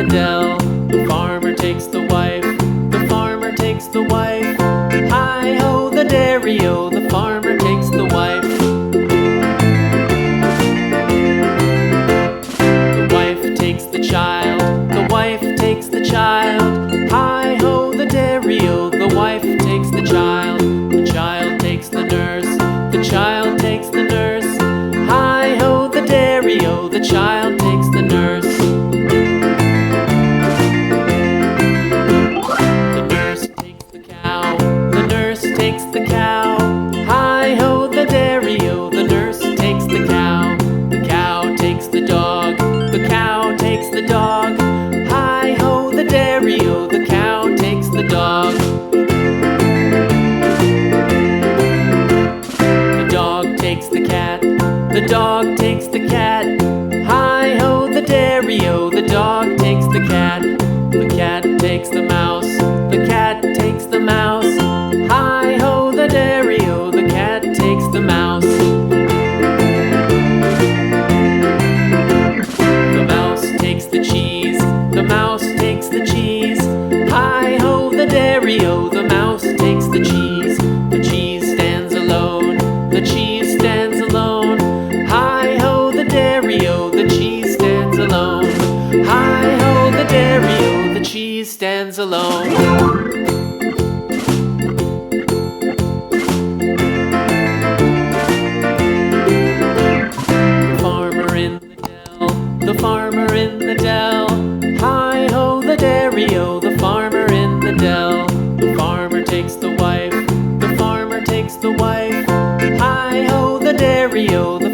dell. The farmer takes the wife, the farmer takes the wife. Hi-ho, the dairy-o, the farmer takes the wife. The wife takes the child, the wife takes the child. Hi-ho, the dairy-o, the wife takes the child. The child takes the nurse, the child takes the nurse. Hi-ho, the dairy-o, the child takes the nurse. The nurse takes the cow, the nurse takes the cow. Hi-ho, the dairy-o, the nurse takes the cow. The cow takes the dog, the cow takes the dog. Hi-ho, the dairy-o, the cow takes the dog. The dog takes the cat, the dog takes the cat. Hi-ho, the dairy-o, the dog takes the cat. The cat takes the mouse, the cat takes the mouse. Hi-ho, the dairy-o, the cat takes the mouse. The mouse takes the cheese, the mouse takes the cheese. Hi-ho, the dairy-o, the mouse takes the cheese. The cheese stands alone, the cheese stands alone. Hi-ho, the dairy-o, the cheese stands alone. Hi-ho, the dairy-o, the cheese stands alone. The farmer in the dell. Hi-ho, the dairy-o, the farmer in the dell. The farmer takes the wife, the farmer takes the wife. Hi-ho, the dairy-o, the